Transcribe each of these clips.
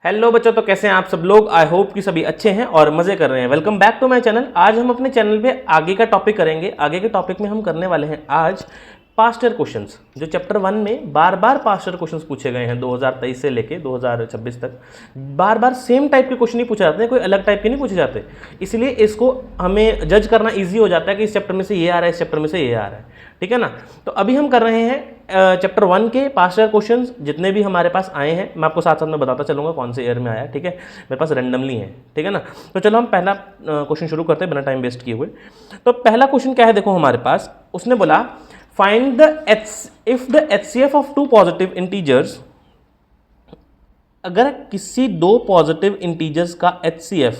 Hello बच्चों, तो कैसे हैं आप सब लोग। आई होप कि सभी अच्छे हैं और मजे कर रहे हैं। Welcome back to my channel. आज हम अपने चैनल पे आगे का टॉपिक करेंगे। आगे के टॉपिक में हम करने वाले हैं आज पास्ट ईयर क्वेश्चंस, जो चैप्टर 1 में बार बार पास्ट ईयर क्वेश्चंस पूछे गए हैं 2023 से लेके 2026 तक। बार बार सेम टाइप के क्वेश्चन नहीं पूछे जाते हैं, कोई अलग टाइप के नहीं पूछे जाते, इसलिए इसको हमें जज करना ईजी हो जाता है कि इस चैप्टर में से ये आ रहा है, इस चैप्टर में से ये आ रहा है। ठीक है ना। तो अभी हम कर रहे हैं चैप्टर 1 के पास्ट ईयर क्वेश्चंस जितने भी हमारे पास आए हैं। मैं आपको साथ साथ में बताता चलूंगा कौन से ईयर में आया है। ठीक है, मेरे पास रैंडमली है। ठीक है ना। तो चलो हम पहला क्वेश्चन शुरू करते हैं बिना टाइम वेस्ट किए हुए। तो पहला क्वेश्चन क्या है, देखो हमारे पास उसने बोला find if the HCF of two positive integers. अगर किसी दो पॉजिटिव इंटीजर्स का HCF,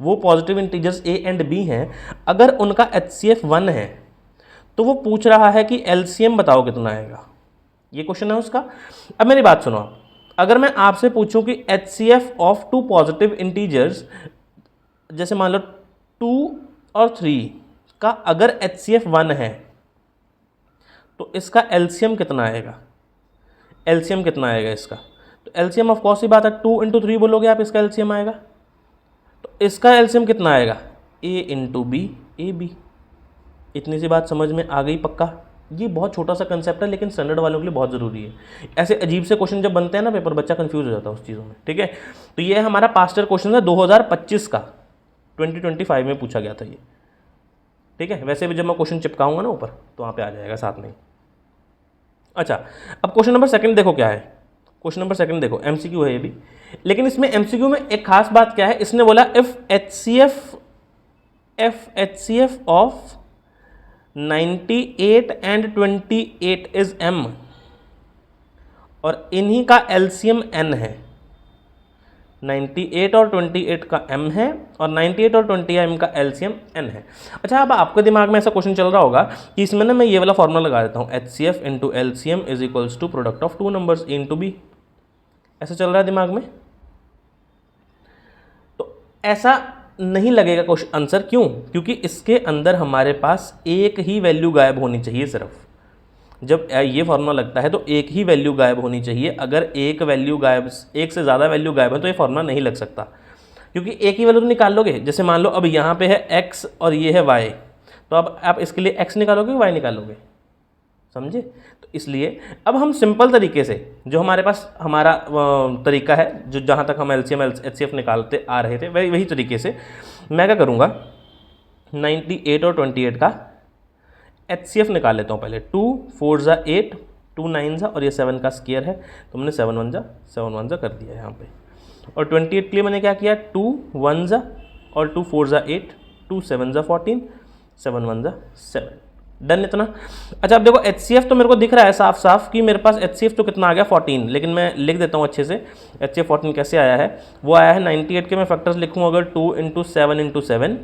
वो positive integers A and B हैं, अगर उनका HCF 1 है तो वो पूछ रहा है कि LCM बताओ कितना आएगा। ये क्वेश्चन है उसका। अब मेरी बात सुनो, अगर मैं आपसे पूछूं कि HCF of two positive integers, जैसे मान लो 2 और 3 का अगर HCF 1 है तो इसका LCM कितना आएगा। LCM कितना आएगा इसका, तो LCM ऑफ कोर्स ही बात है 2 इंटू 3 बोलोगे आप, इसका LCM आएगा। तो इसका LCM कितना आएगा, A इंटू बी, AB। इतनी सी बात समझ में आ गई पक्का। ये बहुत छोटा सा कंसेप्ट है लेकिन स्टैंडर्ड वालों के लिए बहुत ज़रूरी है। ऐसे अजीब से क्वेश्चन जब बनते हैं ना पेपर, बच्चा कंफ्यूज हो जाता है उस चीज़ों में। ठीक है, तो ये हमारा पास्ट ईयर क्वेश्चन है 2025 का, 2025 में पूछा गया था ये। ठीक है, वैसे भी जब मैं क्वेश्चन चिपकाऊंगा ना ऊपर तो वहाँ पे आ जाएगा साथ में। अच्छा, अब क्वेश्चन नंबर सेकंड देखो क्या है। क्वेश्चन नंबर सेकंड देखो, MCQ है ये भी, लेकिन इसमें MCQ में एक खास बात क्या है, इसने बोला if HCF of 98 and 28 is M, और इन्हीं का LCM N है। 98 और 28 का M है और 98 और 20 का LCM N है। अच्छा, अब आपके दिमाग में ऐसा क्वेश्चन चल रहा होगा कि इसमें ना मैं ये वाला फॉर्मूला लगा देता हूँ, HCF into LCM is equals to product of two numbers A into B। ऐसा चल रहा है दिमाग में। तो ऐसा नहीं लगेगा क्वेश्चन आंसर, क्यों? क्योंकि इसके अंदर हमारे पास एक ही वैल्यू गायब होनी चाहिए सिर्फ। जब ये फॉर्मूला लगता है तो एक ही वैल्यू गायब होनी चाहिए। अगर एक वैल्यू गायब, एक से ज़्यादा वैल्यू गायब है तो ये फॉर्मूला नहीं लग सकता, क्योंकि एक ही वैल्यू तो निकाल लोगे। जैसे मान लो अब यहाँ पे है x और ये है y, तो अब आप इसके लिए x निकालोगे y निकालोगे, समझे? तो इसलिए अब हम सिंपल तरीके से, जो हमारे पास हमारा तरीका है, जो जहाँ तक हम LCM HCF निकालते आ रहे थे, वही तरीके से मैं क्या करूँगा, 98 और 28 का HCF निकाल लेता हूँ पहले। 2 4 ज़ा 8, 2 9 ज़ा, और ये 7 का स्क्वायर है तो मैंने 7 1 ज़ा कर दिया है यहाँ पे। और 28 के लिए मैंने क्या किया, 2 1 ज़ा और 2 4 ज़ा 8, 2 7 ज़ा 14, 7 1 ज़ा 7। डन इतना। अच्छा, अब देखो HCF तो मेरे को दिख रहा है साफ साफ कि मेरे पास HCF तो कितना आ गया 14, लेकिन मैं लिख देता हूँ अच्छे से। HCF 14 कैसे आया है, वो आया है 98 के मैं फैक्टर्स लिखूँ अगर 2 इंटू 7 इंटू 7,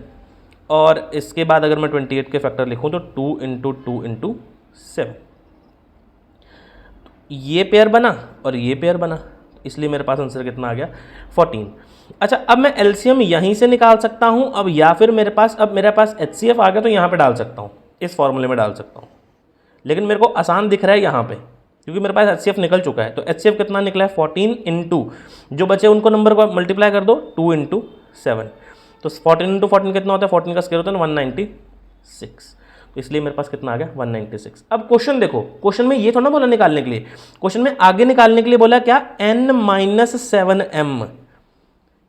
और इसके बाद अगर मैं 28 के फैक्टर लिखूँ तो 2 इंटू 2 इंटू 7। ये पेयर बना और ये पेयर बना, इसलिए मेरे पास आंसर कितना आ गया 14। अच्छा, अब मैं LCM यहीं से निकाल सकता हूँ अब, या फिर मेरे पास HCF आ गया तो यहाँ पे डाल सकता हूँ, इस फॉर्मूले में डाल सकता हूँ। लेकिन मेरे को आसान दिख रहा है यहाँ पे, क्योंकि मेरे पास HCF निकल चुका है। तो HCF कितना निकला है 14 इंटू, जो बचे उनको नंबर को मल्टीप्लाई कर दो, 2 इंटू 7। तो 14 इंटू 14 कितना होता है, 14 का स्क्वायर होता है 196। तो इसलिए मेरे पास कितना आ गया 196। अब क्वेश्चन देखो, क्वेश्चन में ये थोड़ा ना बोला निकालने के लिए, क्वेश्चन में आगे निकालने के लिए बोला क्या, n-7m,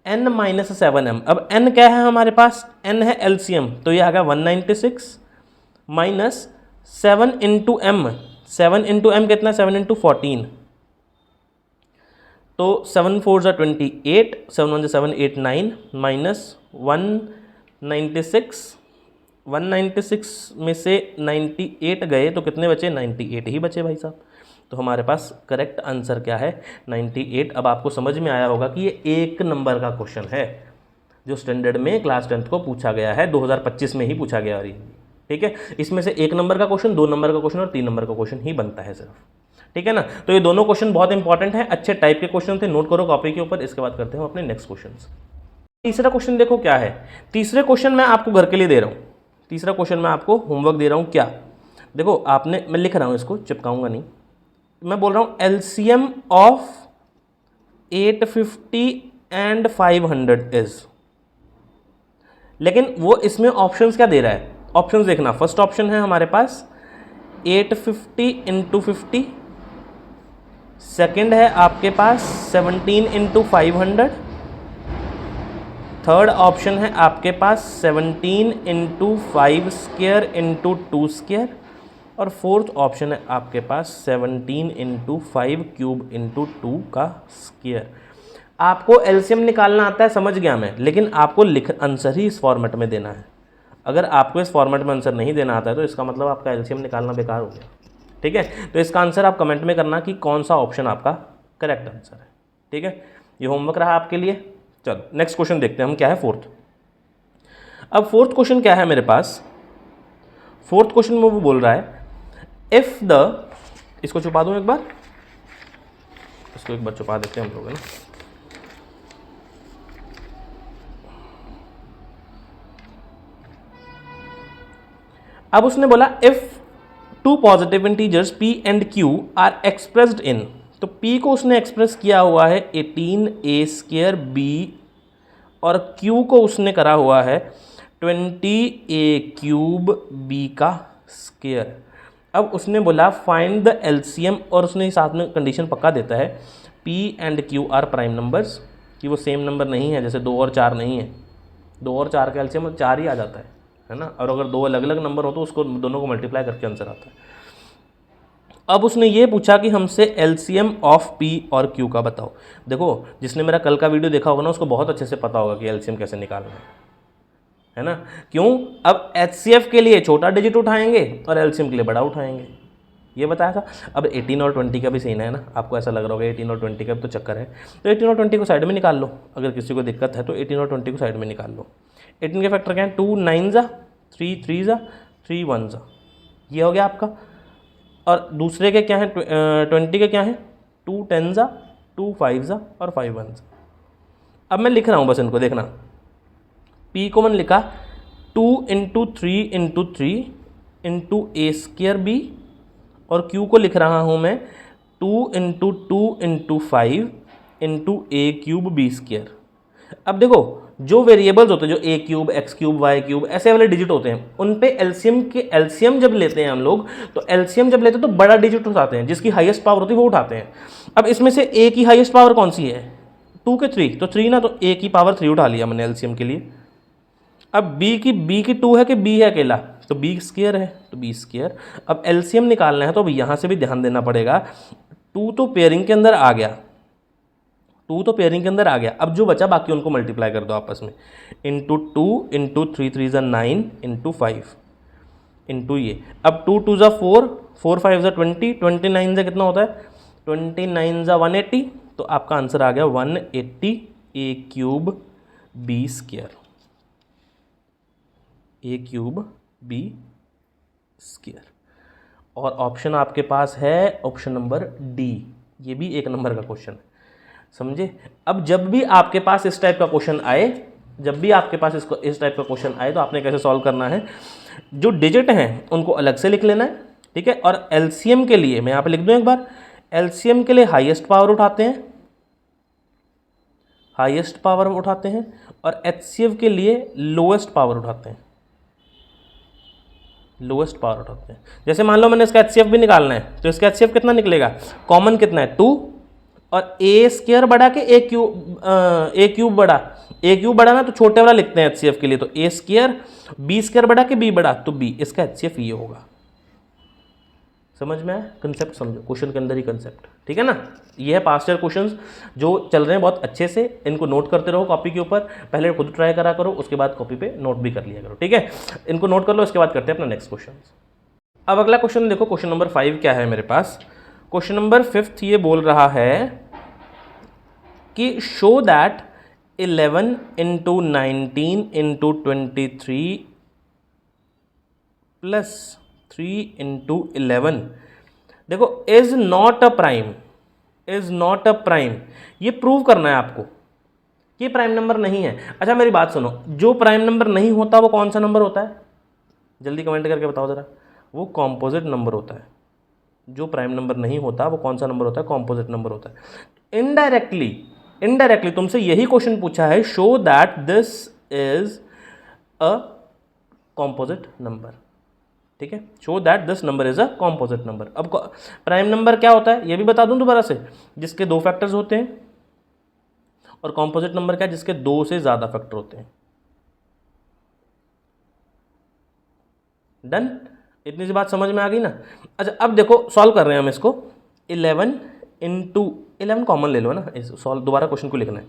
n-7m। अब n क्या है हमारे पास, n है LCM, तो ये आ गया 196 minus 7 into m. 7 into m कितना, 7 इंटू 14, तो 7 4 ज़ा 28, 7 1 ज़ा 7 8 9, माइनस 196। 196 में से 98 गए तो कितने बचे, 98 ही बचे भाई साहब। तो हमारे पास करेक्ट आंसर क्या है, 98। अब आपको समझ में आया होगा कि ये एक नंबर का क्वेश्चन है, जो स्टैंडर्ड में क्लास 10th को पूछा गया है, 2025 में ही पूछा गया। और ठीक है, इसमें से 1 नंबर का क्वेश्चन, 2 नंबर का क्वेश्चन और 3 नंबर का क्वेश्चन ही बनता है सिर्फ। ठीक है ना। तो ये दोनों क्वेश्चन बहुत इंपॉर्टेंट है, अच्छे टाइप के क्वेश्चन थे, नोट करो कॉपी के ऊपर। इसके बाद करते हैं अपने नेक्स्ट क्वेश्चन। तीसरा क्वेश्चन देखो क्या है। तीसरे क्वेश्चन मैं आपको घर के लिए दे रहा हूँ, तीसरा क्वेश्चन मैं आपको होमवर्क दे रहा हूँ। क्या देखो, आपने, मैं लिख रहा हूँ इसको, चिपकाऊंगा नहीं, मैं बोल रहा हूँ LCM ऑफ 850 एंड 500 इज, लेकिन वो इसमें ऑप्शंस क्या दे रहा है, ऑप्शंस देखना। फर्स्ट ऑप्शन है हमारे पास 850 इंटू 50, सेकेंड है आपके पास 17 इंटू 500, थर्ड ऑप्शन है आपके पास 17 इंटू 5 स्क्वेयर इंटू 2 स्क्वेयर, और फोर्थ ऑप्शन है आपके पास 17 इंटू 5 क्यूब इंटू 2 का स्क्वेयर। आपको एलसीएम निकालना आता है, समझ गया मैं, लेकिन आपको आंसर ही इस फॉर्मेट में देना है। अगर आपको इस फॉर्मेट में आंसर नहीं देना आता है तो इसका मतलब आपका एलसीएम निकालना बेकार हो गया। ठीक है, तो इसका आंसर आप कमेंट में करना कि कौन सा ऑप्शन आपका करेक्ट आंसर है। ठीक है, ये होमवर्क रहा आपके लिए। चलो नेक्स्ट क्वेश्चन देखते हैं हम क्या है, फोर्थ। अब फोर्थ क्वेश्चन क्या है मेरे पास, फोर्थ क्वेश्चन में वो बोल रहा है इफ द, इसको छुपा दूं एक बार, इसको एक बार छुपा देते हैं हम लोग, है ना। अब उसने बोला if two positive integers p and q are expressed in, तो p को उसने एक्सप्रेस किया हुआ है 18a² b, और q को उसने करा हुआ है 20a³ b का स्क्वायर। अब उसने बोला फाइंड द एलसीएम, और उसने साथ में कंडीशन पक्का देता है p and q are prime numbers, कि वो सेम नंबर नहीं है, जैसे 2 और 4 नहीं है। 2 और 4 का एलसीएम 4 ही आ जाता है ना, और अगर 2 अलग अलग नंबर हो तो उसको दोनों को मल्टीप्लाई करके आंसर आता है। अब उसने ये पूछा कि हमसे एलसीएम ऑफ p और q का बताओ। देखो जिसने मेरा कल का वीडियो देखा होगा ना, उसको बहुत अच्छे से पता होगा कि एलसीएम कैसे निकालना है ना। क्यों, अब एचसीएफ के लिए छोटा डिजिट उठाएंगे और एलसीएम के लिए बड़ा उठाएंगे, ये बताया था। अब 18 और 20 का भी सीन है ना, आपको ऐसा लग रहा होगा 18 और 20 का भी तो चक्कर है, तो 18 और 20 को साइड में निकाल लो। अगर किसी को दिक्कत है तो 18 और 20 को साइड में निकाल लो। 18 के फैक्टर क्या है, 2 9 जा, 3 3 जा, 3 1 जा, ये हो गया आपका। और दूसरे के क्या है, 20 के क्या है, 2 10 जा, 2 5 जा और 5 1 जा। अब मैं लिख रहा हूँ, बस इनको देखना। p को मैंने लिखा 2 into 3 into 3 into a² b, और q को लिख रहा हूँ मैं 2 into 2 into 5 into a³ b²। अब देखो जो वेरिएबल्स होते हैं, जो a³ x³ y³ ऐसे वाले डिजिट होते हैं, उन पे एलसीएम जब लेते हैं हम लोग, तो एलसीएम जब लेते हैं तो बड़ा डिजिट उठाते हैं, जिसकी हाईएस्ट पावर होती है वो उठाते हैं। अब इसमें से a की हाईएस्ट पावर कौन सी है, 2 के 3, तो 3 ना, तो a की पावर 3 उठा लिया मैंने एलसीएम के लिए। अब b की 2 है कि b है अकेला, तो b² है, तो b²। अब एलसीएम निकालना है तो अब यहाँ से भी ध्यान देना पड़ेगा। 2 तो पेयरिंग के अंदर आ गया, 2 तो पेयरिंग के अंदर आ गया। अब जो बचा बाकी उनको मल्टीप्लाई कर दो आपस में, इंटू 2 इंटू 3 3 ज़ा 9 इंटू 5 इंटू ये। अब 2 2 ज़ा 4, 4 5 ज़ा 20, 29 से कितना होता है, 29 ज़ा 180, तो आपका आंसर आ गया 180 a³ b², a³ b²। और ऑप्शन आपके पास है ऑप्शन नंबर डी, ये भी 1 नंबर का क्वेश्चन है, समझे। अब जब भी आपके पास इस टाइप का क्वेश्चन आए, जब भी आपके पास इस टाइप का क्वेश्चन आए, तो आपने कैसे सॉल्व करना है, जो डिजिट हैं उनको अलग से लिख लेना है, ठीक है। और एलसीएम के लिए मैं यहाँ पे लिख दूँ एक बार, एलसीएम के लिए हाईएस्ट पावर उठाते हैं, हाईएस्ट पावर उठाते हैं, और एचसीएफ के लिए लोएस्ट पावर उठाते हैं, लोएस्ट पावर उठाते हैं। जैसे मान लो मैंने इसका एचसीएफ भी निकालना है, तो इसका एचसीएफ कितना निकलेगा, कॉमन कितना है 2, और a² बढ़ा के a³ बढ़ा, a³ बढ़ा ना तो छोटे वाला लिखते हैं एचसीएफ के लिए, तो a², b² बढ़ा के b बढ़ा तो b, इसका एचसीएफ ये होगा। समझ में आया, कंसेप्ट समझो, क्वेश्चन के अंदर ही कंसेप्ट, ठीक है ना। ये है पास्ट ईयर क्वेश्चंस जो चल रहे हैं बहुत अच्छे से, इनको नोट करते रहो कॉपी के ऊपर, पहले खुद ट्राई करा करो, उसके बाद कॉपी पे नोट भी कर लिया करो, ठीक है। इनको नोट कर लो, इसके बाद करते हैं अपना नेक्स्ट क्वेश्चन। अब अगला क्वेश्चन देखो, क्वेश्चन नंबर 5 क्या है मेरे पास। क्वेश्चन नंबर 5 ये बोल रहा है कि show that 11 into 19 into 23 plus 3 into 11, देखो is not a prime, is not a prime, ये प्रूव करना है आपको कि प्राइम नंबर नहीं है। अच्छा मेरी बात सुनो, जो प्राइम नंबर नहीं होता वो कौन सा नंबर होता है, जल्दी कमेंट करके बताओ जरा, वो कॉम्पोजिट नंबर होता है। जो प्राइम नंबर नहीं होता वो कौन सा नंबर होता है, कॉम्पोजिट नंबर होता है। इनडायरेक्टली इनडायरेक्टली तुमसे यही क्वेश्चन पूछा है, show that this is a composite number, ठीक है, show that this number is a composite number. अब प्राइम नंबर क्या होता है ये भी बता दूं दोबारा से, जिसके 2 फैक्टर्स होते हैं, और कॉम्पोजिट नंबर क्या है, जिसके 2 से ज़्यादा फैक्टर होते हैं। डन, इतनी सी बात समझ में आ गई ना। अच्छा अब देखो सॉल्व कर रहे हैं हम इसको, 11 इंटू 11 कॉमन ले लो ना, इस सॉल्व दोबारा क्वेश्चन को लिखना है।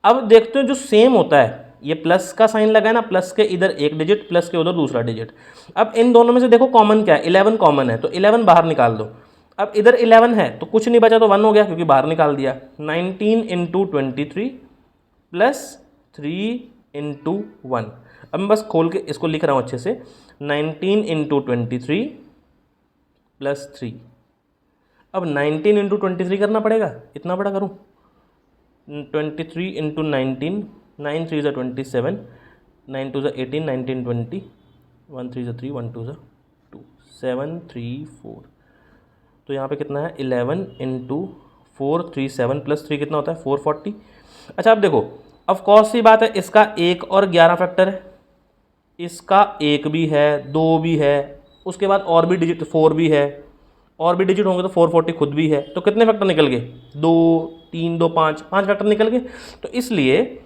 अब देखते हैं जो सेम होता है, ये प्लस का साइन लगा है ना, प्लस के इधर एक डिजिट, प्लस के उधर दूसरा डिजिट। अब इन दोनों में से देखो कॉमन क्या है, 11 कॉमन है, तो 11 बाहर निकाल दो। अब इधर 11 है तो कुछ नहीं बचा तो 1 हो गया क्योंकि बाहर निकाल दिया। 19 इंटू 23 प्लस 3 इंटू 1। अब मैं बस खोल के इसको लिख रहा हूँ अच्छे से, 19 इंटू 23 प्लस 3। अब 19 इंटू 23 करना पड़ेगा, इतना बड़ा करूँ, 23 इंटू 19, 9 3 27, 9 2 18, 19 20, 1 3 3, 1 2 2, 7 3 4। तो यहाँ पे कितना है, 11 इंटू 4 3 7 प्लस 3 कितना होता है, 440। अच्छा अब देखो, ऑफ कोर्स सी बात है, इसका 1 और 11 फैक्टर है, इसका 1 भी है, 2 भी है, उसके बाद और भी डिजिट 4 भी है, और भी डिजिट होंगे तो 440 खुद भी है। तो कितने फैक्टर निकल गए, 2 3 2 5 फैक्टर निकल गए। तो इसलिए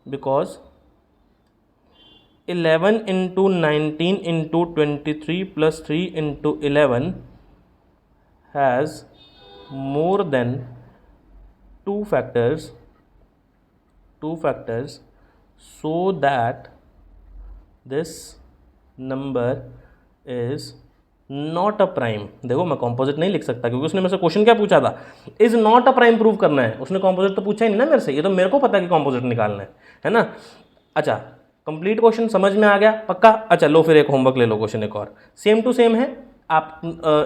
because 11 into 19 into 23 plus 3 into 11 has more than 2 factors, so that this number is not a prime। देखो मैं कॉम्पोजिट नहीं लिख सकता क्योंकि उसने मेरे से क्वेश्चन क्या पूछा था, is not a prime prove करना है। उसने कॉम्पोजिट तो पूछा ही नहीं ना मेरे से, ये तो मेरे को पता है कि कॉम्पोजिट निकालना है ना। अच्छा कंप्लीट क्वेश्चन समझ में आ गया पक्का। अच्छा लो फिर एक होमवर्क ले लो, क्वेश्चन एक और सेम टू सेम है आप,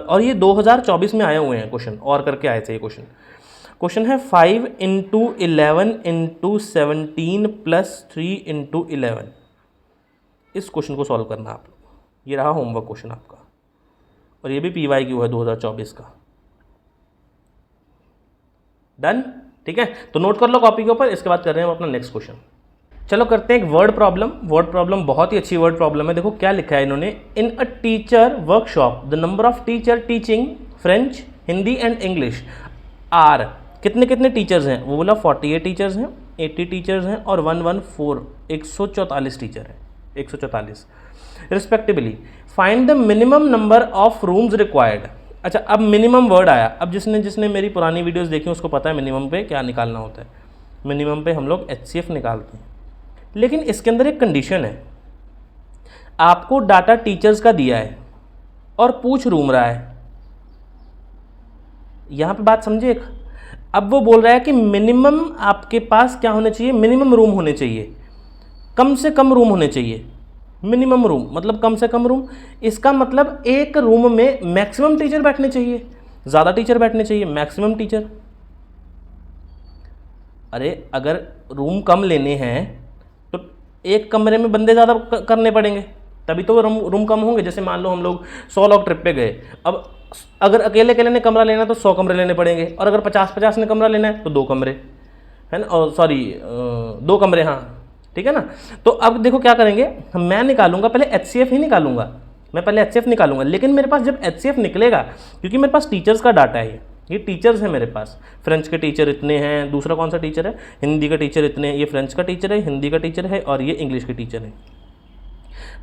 और ये 2024 में आए हुए हैं क्वेश्चन, और करके आए थे ये क्वेश्चन है 5 इंटू 11 इंटू 17 प्लस 3 इंटू 11। इस क्वेश्चन को सॉल्व करना आप लोग, ये रहा होमवर्क क्वेश्चन आपका, और ये भी PYQ है 2024 का। डन, ठीक है, तो नोट कर लो कॉपी के ऊपर। इसके बाद कर रहे हैं हम अपना नेक्स्ट क्वेश्चन। चलो करते हैं एक वर्ड प्रॉब्लम बहुत ही अच्छी वर्ड प्रॉब्लम है। देखो क्या लिखा है इन्होंने, in a teacher workshop the number of teacher teaching French, Hindi and English are. कितने कितने टीचर्स हैं, वो बोला 48 टीचर्स हैं, 80 टीचर्स हैं और 114 144 टीचर हैं, 144 respectively. Find the minimum number of rooms required. अच्छा अब मिनिमम वर्ड आया। अब जिसने मेरी पुरानी वीडियोस देखी उसको पता है मिनिमम पे क्या निकालना होता है। मिनिमम पे हम लोग HCF निकालते हैं, लेकिन इसके अंदर एक कंडीशन है, आपको डाटा टीचर्स का दिया है और पूछ रूम रहा है। यहाँ पे बात समझे। अब वो बोल रहा है कि मिनिमम आपके पास क्या होने चाहिए, मिनिमम रूम होने चाहिए, कम से कम रूम होने चाहिए। मिनिमम रूम मतलब कम से कम रूम, इसका मतलब एक रूम में मैक्सिमम टीचर बैठने चाहिए, ज़्यादा टीचर बैठने चाहिए, मैक्सिमम टीचर। अरे अगर रूम कम लेने हैं तो एक कमरे में बंदे ज़्यादा करने पड़ेंगे, तभी तो रूम कम होंगे। जैसे मान लो हम लोग 100 लोग ट्रिप पे गए, अब अगर अकेले ने कमरा लेना तो 100 कमरे लेने पड़ेंगे, और अगर 50 ने कमरा लेना है तो 2 कमरे, है ना, और सॉरी 2 कमरे, हाँ ठीक है ना। तो अब देखो क्या करेंगे, मैं निकालूंगा पहले HCF ही निकालूंगा, मैं पहले HCF निकालूंगा। लेकिन मेरे पास जब HCF निकलेगा, क्योंकि मेरे पास टीचर्स का डाटा है, ये टीचर्स हैं मेरे पास, फ्रेंच के टीचर इतने हैं, दूसरा कौन सा टीचर है, हिंदी का टीचर इतने हैं, ये फ्रेंच का टीचर है, हिंदी का टीचर है, और ये इंग्लिश के टीचर है।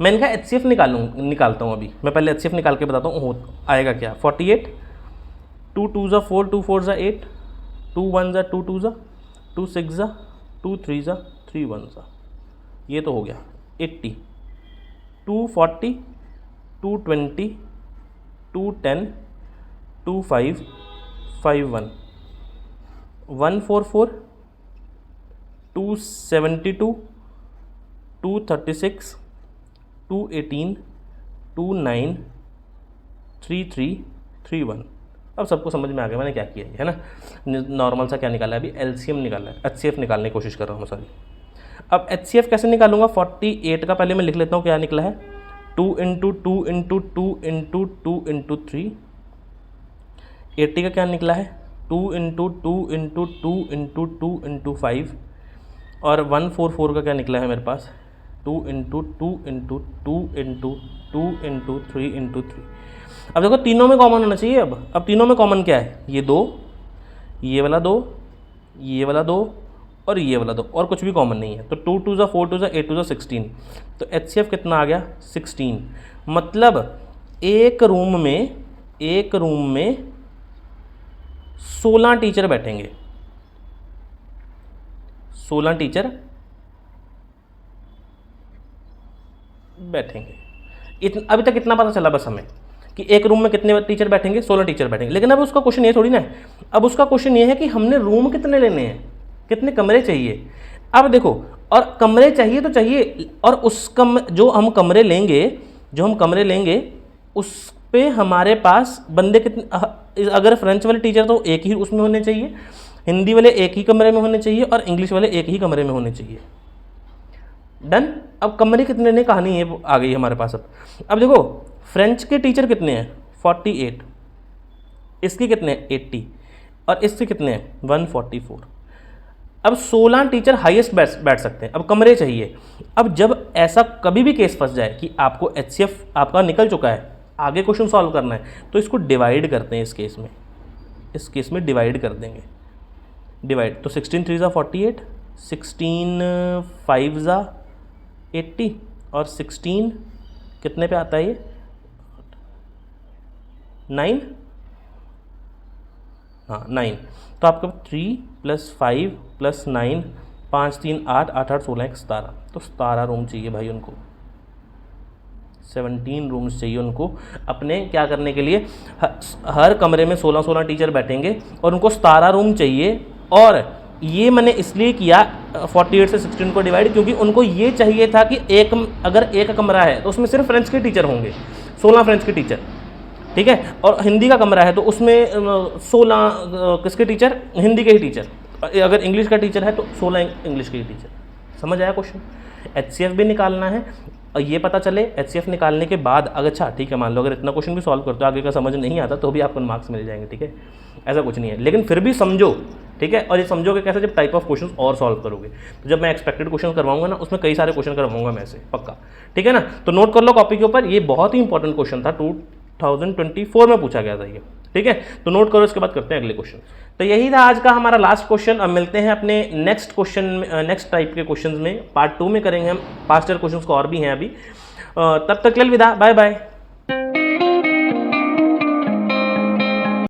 मैं इनका HCF निकालता हूँ। अभी मैं पहले HCF निकाल के बताता हूँ आएगा क्या। 48, 2 2 4, 2 4 8, 2 1 2 2 2 6 2 3 3 1, ये तो हो गया। 80, 240, 220, 210, 25 51, 144, 272, 236, 218, 29, 33, 31। अब सबको समझ में आ गया मैंने क्या किया है ना। नॉर्मल सा क्या निकाला है, अभी LCM निकाला है, HCF निकालने की कोशिश कर रहा हूँ मैं, सॉरी। अब HCF कैसे निकालूंगा, 48 का पहले मैं लिख लेता हूँ क्या निकला है, 2 इंटू 2 इंटू 2 इंटू 2 इंटू 3। 80 का क्या निकला है, 2 इंटू 2 इंटू 2 इंटू 2 इंटू 5 और 144 का क्या निकला है मेरे पास 2 into 2 into 2 into 2 into 3 into 3। अब देखो तीनों में कॉमन होना चाहिए। अब तीनों में कॉमन क्या है, ये 2, ये वाला 2, ये वाला 2 और ये वाला 2, और कुछ भी कॉमन नहीं है। तो 2 2 ज़ा 4 2 ज़ा 8 2 ज़ा 16। तो HCF कितना आ गया 16। मतलब एक रूम में 16 टीचर बैठेंगे, 16 टीचर बैठेंगे। अभी तक इतना पता चला बस हमें कि एक रूम में कितने टीचर बैठेंगे, 16 टीचर बैठेंगे। लेकिन अब उसका क्वेश्चन ये थोड़ी ना है, अब उसका क्वेश्चन ये है कि हमने रूम कितने लेने हैं, कितने कमरे चाहिए। अब देखो, और कमरे चाहिए तो चाहिए, और जो हम कमरे लेंगे उस पे हमारे पास बंदे कितने, अगर फ्रेंच वाले टीचर तो एक ही उसमें होने चाहिए, हिंदी वाले एक ही कमरे में होने चाहिए और इंग्लिश वाले एक ही कमरे में होने चाहिए। डन। अब कमरे कितने ने कहानी ये आ गई हमारे पास। अब देखो फ्रेंच के टीचर कितने हैं 48, इसके कितने हैं 80 और इसके कितने हैं 144। अब 16 टीचर हाईएस्ट बैठ सकते हैं। अब कमरे चाहिए। अब जब ऐसा कभी भी केस फंस जाए कि आपको HCF आपका निकल चुका है, आगे क्वेश्चन सॉल्व करना है, तो इसको डिवाइड करते हैं। इस केस में डिवाइड कर देंगे, डिवाइड। तो 16 3 ज़ा 48, 16 5 ज़ा 80 और 16 कितने पे आता है ये 9, हाँ 9। तो आपका 3 + 5 + 9 5 3 8 8 8 16 17। तो 17 रूम चाहिए भाई उनको, 17 रूम्स चाहिए उनको अपने क्या करने के लिए। हर कमरे में 16 टीचर बैठेंगे और उनको 17 रूम चाहिए। और ये मैंने इसलिए किया 48 से 16 को डिवाइड, क्योंकि उनको ये चाहिए था कि अगर एक कमरा है तो उसमें सिर्फ फ्रेंच के टीचर होंगे, 16 फ्रेंच के टीचर, ठीक है। और हिंदी का कमरा है तो उसमें 16 किसके टीचर, हिंदी के ही टीचर। अगर इंग्लिश का टीचर है तो 16 इंग्लिश के ही टीचर। समझ आया क्वेश्चन। HCF भी निकालना है और ये पता चले HCF निकालने के बाद, अगर अच्छा ठीक है मान लो अगर इतना क्वेश्चन भी सॉल्व करते हो आगे का समझ नहीं आता तो भी आपको मार्क्स मिल जाएंगे, ठीक है। ऐसा कुछ नहीं है, लेकिन फिर भी समझो, ठीक है। और ये समझोगे कैसे, जब टाइप ऑफ क्वेश्चन और सॉल्व करोगे। तो जब मैं एक्सपेक्टेड क्वेश्चन करवाऊंगा ना, उसमें कई सारे क्वेश्चन करवाऊंगा मैं से, पक्का, ठीक है ना। तो नोट कर लो कॉपी के ऊपर, ये बहुत ही इंपॉर्टेंट क्वेश्चन था, 2024 में पूछा गया था ये, ठीक है। तो नोट करो, इसके बाद करते हैं अगले क्वेश्चन। तो यही था आज का हमारा लास्ट क्वेश्चन। अब मिलते हैं अपने नेक्स्ट क्वेश्चन में, नेक्स्ट टाइप के क्वेश्चन में, पार्ट 2 में करेंगे हम। पास्ट ईयर क्वेश्चन को और भी हैं अभी। तब तक के लिए अलविदा, बाय बाय।